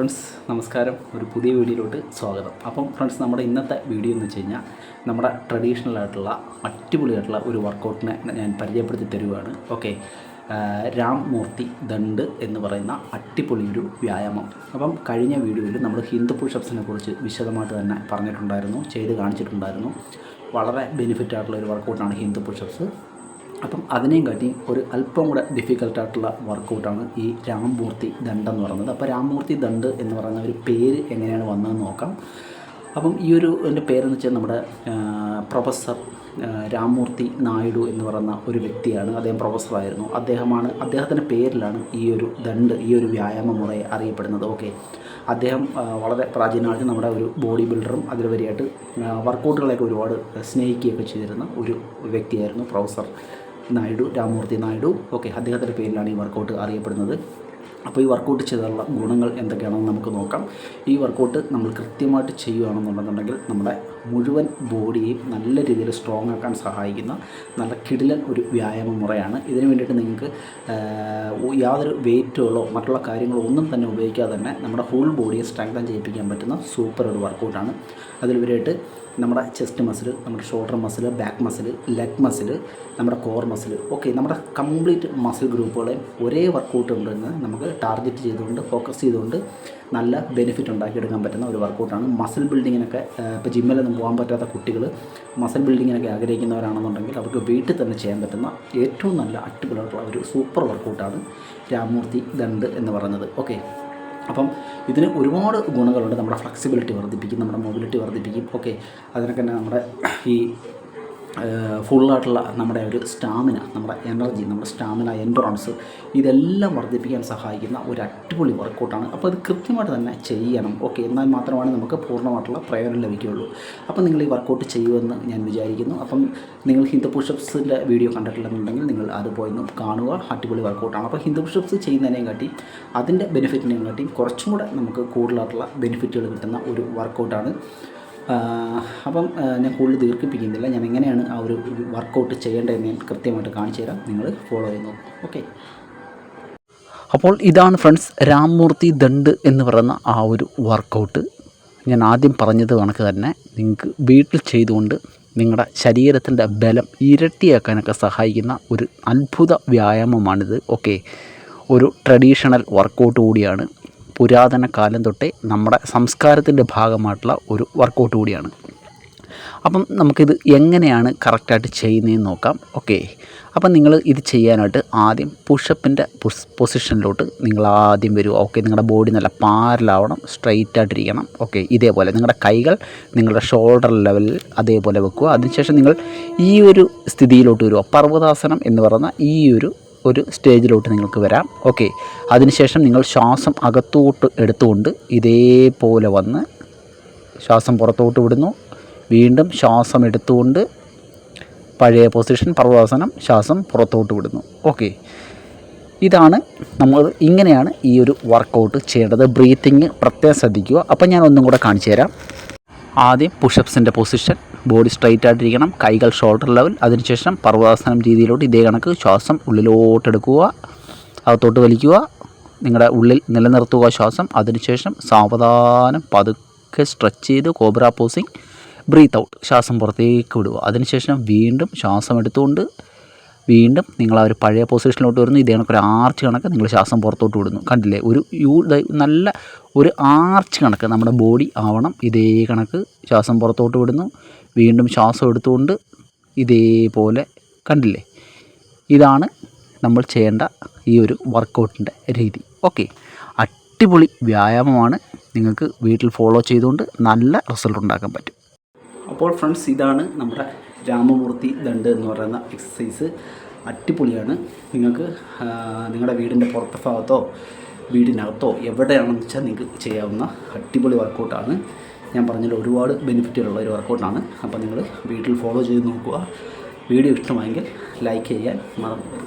Friends നമസ്കാരം. ഒരു പുതിയ വീഡിയോയിലോട്ട് സ്വാഗതം. അപ്പം ഫ്രണ്ട്സ്, നമ്മുടെ ഇന്നത്തെ വീഡിയോ എന്ന് വെച്ച് കഴിഞ്ഞാൽ നമ്മുടെ ട്രഡീഷണൽ ആയിട്ടുള്ള അടിപൊളിയായിട്ടുള്ള ഒരു വർക്കൗട്ടിനെ ഞാൻ പരിചയപ്പെടുത്തി തരുവാണ്. ഓക്കെ, രാംമൂർത്തി ദണ്ഡ് എന്ന് പറയുന്ന അടിപൊളി ഒരു വ്യായാമം. അപ്പം കഴിഞ്ഞ വീഡിയോയിൽ നമ്മൾ ഹിന്ദു പുഷപ്സിനെ കുറിച്ച് വിശദമായിട്ട് തന്നെ പറഞ്ഞിട്ടുണ്ടായിരുന്നു, ചെയ്ത് കാണിച്ചിട്ടുണ്ടായിരുന്നു. വളരെ ബെനിഫിറ്റ് ആയിട്ടുള്ള ഒരു വർക്കൗട്ടാണ് ഹിന്ദു പുഷപ്സ്. അപ്പം അതിനെയും കാട്ടി ഒരു അല്പം കൂടെ ഡിഫിക്കൽട്ടായിട്ടുള്ള വർക്കൗട്ടാണ് ഈ രാംമൂർത്തി ദണ്ഡ് എന്ന് പറയുന്നത്. അപ്പോൾ രാംമൂർത്തി ദണ്ഡ് എന്ന് പറയുന്ന ഒരു പേര് എങ്ങനെയാണ് വന്നതെന്ന് നോക്കാം. അപ്പം ഈ ഒരു എൻ്റെ പേരെന്ന് വെച്ചാൽ നമ്മുടെ പ്രൊഫസർ രാംമൂർത്തി നായിഡു എന്ന് പറയുന്ന ഒരു വ്യക്തിയാണ്. അദ്ദേഹം പ്രൊഫസറായിരുന്നു. അദ്ദേഹത്തിൻ്റെ പേരിലാണ് ഈ ഒരു ദണ്ഡ്, ഈ ഒരു വ്യായാമ മുറയെ അറിയപ്പെടുന്നത്. ഓക്കെ, അദ്ദേഹം വളരെ പ്രാചീനമായിട്ട് നമ്മുടെ ഒരു ബോഡി ബിൽഡറും അതിലുപരിയായിട്ട് വർക്കൗട്ടുകളെയൊക്കെ ഒരുപാട് സ്നേഹിക്കുകയൊക്കെ ചെയ്തിരുന്ന ഒരു വ്യക്തിയായിരുന്നു പ്രൊഫസർ നായിഡു, രാംമൂർത്തി നായിഡു. ഓക്കെ, അദ്ദേഹത്തിൻ്റെ പേരിലാണ് ഈ വർക്കൗട്ട് അറിയപ്പെടുന്നത്. അപ്പോൾ ഈ വർക്കൗട്ട് ചെയ്തുള്ള ഗുണങ്ങൾ എന്തൊക്കെയാണെന്ന് നമുക്ക് നോക്കാം. ഈ വർക്കൗട്ട് നമ്മൾ കൃത്യമായിട്ട് ചെയ്യുകയാണെന്നുണ്ടെന്നുണ്ടെങ്കിൽ നമ്മുടെ മുഴുവൻ ബോഡിയെയും നല്ല രീതിയിൽ സ്ട്രോങ് ആക്കാൻ സഹായിക്കുന്ന നല്ല കിടിലൻ ഒരു വ്യായാമ മുറയാണ്. ഇതിനു വേണ്ടിയിട്ട് നിങ്ങൾക്ക് യാതൊരു വെയിറ്റുകളോ മറ്റുള്ള കാര്യങ്ങളോ ഒന്നും തന്നെ ഉപയോഗിക്കാതെ തന്നെ നമ്മുടെ ഫുൾ ബോഡിയെ സ്ട്രെങ്തൻ ചെയ്യിപ്പിക്കാൻ പറ്റുന്ന സൂപ്പർ ഒരു വർക്കൗട്ടാണ്. അതിലുപരിയായിട്ട് നമ്മുടെ ചെസ്റ്റ് മസിൽ, നമ്മുടെ shoulder muscle, back muscle, leg muscle, നമ്മുടെ കോർ മസിൽ, ഓക്കെ, നമ്മുടെ കംപ്ലീറ്റ് മസിൽ ഗ്രൂപ്പുകളെ ഒരേ വർക്കൗട്ട് ഉണ്ടെന്ന് നമുക്ക് ടാർഗറ്റ് ചെയ്തുകൊണ്ട് ഫോക്കസ് ചെയ്തുകൊണ്ട് നല്ല ബെനിഫിറ്റ് ഉണ്ടാക്കിയെടുക്കാൻ പറ്റുന്ന ഒരു വർക്കൗട്ടാണ്. മസിൽ ബിൽഡിങ്ങിനൊക്കെ ഇപ്പോൾ ജിമ്മിലൊന്നും പോകാൻ പറ്റാത്ത കുട്ടികൾ മസിൽ ബിൽഡിങ്ങിനൊക്കെ ആഗ്രഹിക്കുന്നവരാണെന്നുണ്ടെങ്കിൽ അവർക്ക് വീട്ടിൽ തന്നെ ചെയ്യാൻ പറ്റുന്ന ഏറ്റവും നല്ല അടിപൊളിയായിട്ടുള്ള ഒരു സൂപ്പർ വർക്കൗട്ടാണ് രാംമൂർത്തി ദണ്ഡ് എന്ന് പറയുന്നത്. ഓക്കെ, അപ്പം ഇതിന് ഒരുപാട് ഗുണങ്ങളുണ്ട്. നമ്മുടെ ഫ്ലെക്സിബിലിറ്റി വർദ്ധിപ്പിക്കും, നമ്മുടെ മൊബിലിറ്റി വർദ്ധിപ്പിക്കും. ഓക്കെ, അതിനൊക്കെ തന്നെ നമ്മുടെ ഈ ഫുള്ളായിട്ടുള്ള നമ്മുടെ ഒരു സ്റ്റാമിന, നമ്മുടെ എനർജി, നമ്മുടെ സ്റ്റാമിന, എൻഡുറൻസ്, ഇതെല്ലാം വർദ്ധിപ്പിക്കാൻ സഹായിക്കുന്ന ഒരു അടിപൊളി വർക്കൗട്ടാണ്. അപ്പോൾ ഇത് കൃത്യമായിട്ട് തന്നെ ചെയ്യണം. ഓക്കെ, എന്നാൽ മാത്രമാണ് നമുക്ക് പൂർണ്ണമായിട്ടുള്ള പ്രയോജനം ലഭിക്കുകയുള്ളൂ. അപ്പം നിങ്ങൾ ഈ വർക്കൗട്ട് ചെയ്യുമെന്ന് ഞാൻ വിചാരിക്കുന്നു. അപ്പം നിങ്ങൾ ഹിന്ദു പുഷപ്സിൻ്റെ വീഡിയോ കണ്ടിട്ടില്ലെന്നുണ്ടെങ്കിൽ നിങ്ങൾ അത് പോയി കാണുക. അടിപൊളി വർക്കൗട്ടാണ്. അപ്പോൾ ഹിന്ദു പുഷപ്സ് ചെയ്യുന്നതിനെയും കാട്ടി അതിൻ്റെ ബെനിഫിറ്റിനെയും കാട്ടി കുറച്ചും കൂടെ നമുക്ക് കൂടുതലായിട്ടുള്ള ബെനിഫിറ്റുകൾ കിട്ടുന്ന ഒരു വർക്കൗട്ടാണ്. അപ്പം ഞാൻ കൂടുതൽ ദീർഘിപ്പിക്കുന്നില്ല. ഞാൻ എങ്ങനെയാണ് ആ ഒരു വർക്കൗട്ട് ചെയ്യേണ്ടതെന്ന് ഞാൻ കൃത്യമായിട്ട് കാണിച്ചു തരാം. നിങ്ങൾ ഫോളോ ചെയ്യുന്നു. ഓക്കെ, അപ്പോൾ ഇതാണ് ഫ്രണ്ട്സ് രാംമൂർത്തി ദണ്ഡ് എന്ന് പറയുന്ന ആ ഒരു വർക്കൗട്ട്. ഞാൻ ആദ്യം പറഞ്ഞത് കണക്ക് തന്നെ നിങ്ങൾക്ക് വീട്ടിൽ ചെയ്തുകൊണ്ട് നിങ്ങളുടെ ശരീരത്തിൻ്റെ ബലം ഇരട്ടിയാക്കാനൊക്കെ സഹായിക്കുന്ന ഒരു അത്ഭുത വ്യായാമമാണിത്. ഓക്കെ, ഒരു ട്രഡീഷണൽ വർക്കൗട്ട് കൂടിയാണ്. പുരാതന കാലം തൊട്ടേ നമ്മുടെ സംസ്കാരത്തിൻ്റെ ഭാഗമായിട്ടുള്ള ഒരു വർക്കൗട്ട് കൂടിയാണ്. അപ്പം നമുക്കിത് എങ്ങനെയാണ് കറക്റ്റായിട്ട് ചെയ്യുന്നതെന്ന് നോക്കാം. ഓക്കെ, അപ്പം നിങ്ങൾ ഇത് ചെയ്യാനായിട്ട് ആദ്യം പുഷപ്പിൻ്റെ പൊസിഷനിലോട്ട് നിങ്ങൾ ആദ്യം വരിക. ഓക്കെ, നിങ്ങളുടെ ബോഡി നല്ല പാരലാവണം, സ്ട്രെയിറ്റ് ആയിട്ടിരിക്കണം. ഓക്കെ, ഇതേപോലെ നിങ്ങളുടെ കൈകൾ നിങ്ങളുടെ ഷോൾഡർ ലെവലിൽ അതേപോലെ വെക്കുക. അതിനുശേഷം നിങ്ങൾ ഈ ഒരു സ്ഥിതിയിലോട്ട് വരിക. പർവ്വതാസനം എന്ന് പറയുന്ന ഈ ഒരു സ്റ്റേജിലോട്ട് നിങ്ങൾക്ക് വരാം. ഓക്കെ, അതിനുശേഷം നിങ്ങൾ ശ്വാസം അകത്തോട്ട് എടുത്തുകൊണ്ട് ഇതേപോലെ വന്ന് ശ്വാസം പുറത്തോട്ട് വിടുന്നു. വീണ്ടും ശ്വാസം എടുത്തുകൊണ്ട് പഴയ പൊസിഷൻ പർവ്വതാസനം, ശ്വാസം പുറത്തോട്ട് വിടുന്നു. ഓക്കെ, ഇങ്ങനെയാണ് ഈ ഒരു വർക്കൗട്ട് ചെയ്യേണ്ടത്. ബ്രീത്തിങ് പ്രത്യേകം ശ്രദ്ധിക്കുക. അപ്പം ഞാൻ ഒന്നും കൂടെ കാണിച്ചു തരാം. ആദ്യം പുഷപ്സിൻ്റെ പൊസിഷൻ, ബോഡി സ്ട്രൈറ്റ് ആയിട്ടിരിക്കണം, കൈകൾ ഷോൾഡർ ലെവൽ. അതിനുശേഷം പർവ്വതാസനം രീതിയിലോട്ട് ഇതേ കണക്ക് ശ്വാസം ഉള്ളിലോട്ടെടുക്കുക, അകത്തോട്ട് വലിക്കുക, നിങ്ങളുടെ ഉള്ളിൽ നിലനിർത്തുക ശ്വാസം. അതിനുശേഷം സാവധാനം പതുക്കെ സ്ട്രെച്ച് ചെയ്ത് കോബ്ര പോസിങ്, ബ്രീത്ത് ഔട്ട്, ശ്വാസം പുറത്തേക്ക് വിടുക. അതിനുശേഷം വീണ്ടും ശ്വാസം എടുത്തുകൊണ്ട് വീണ്ടും നിങ്ങൾ ആ ഒരു പഴയ പൊസിഷനിലോട്ട് വരുന്നു. ഇതേ കണക്ക് ഒരു ആർച്ച് കണക്ക് നിങ്ങൾ ശ്വാസം പുറത്തോട്ട് വിടുന്നു. കണ്ടില്ലേ, നല്ല ഒരു ആർച്ച് കണക്ക് നമ്മുടെ ബോഡി ആവണം. ഇതേ കണക്ക് ശ്വാസം പുറത്തോട്ട് വിടുന്നു, വീണ്ടും ശ്വാസം എടുത്തുകൊണ്ട് ഇതേപോലെ. കണ്ടില്ലേ, ഇതാണ് നമ്മൾ ചെയ്യേണ്ട ഈ ഒരു വർക്കൗട്ടിൻ്റെ രീതി. ഓക്കെ, അടിപൊളി വ്യായാമമാണ്. നിങ്ങൾക്ക് വീട്ടിൽ ഫോളോ ചെയ്തുകൊണ്ട് നല്ല റിസൾട്ട് ഉണ്ടാക്കാൻ പറ്റും. അപ്പോൾ ഫ്രണ്ട്സ്, ഇതാണ് നമ്മുടെ രാമമൂർത്തി ദണ്ഡ് എന്ന് പറയുന്ന എക്സസൈസ്. അടിപൊളിയാണ്. നിങ്ങൾക്ക് നിങ്ങളുടെ വീടിൻ്റെ പുറത്തെ ഭാഗത്തോ വീടിനകത്തോ എവിടെയാണെന്ന് വെച്ചാൽ നിങ്ങൾക്ക് ചെയ്യാവുന്ന അടിപൊളി വർക്കൗട്ടാണ്. ഞാൻ പറഞ്ഞതിൽ ഒരുപാട് ബെനിഫിറ്റുകളുള്ള ഒരു വർക്കൗട്ടാണ്. അപ്പോൾ നിങ്ങൾ വീട്ടിൽ ഫോളോ ചെയ്ത് നോക്കുക. വീഡിയോ ഇഷ്ടമായെങ്കിൽ ലൈക്ക് ചെയ്യാൻ മറന്നു.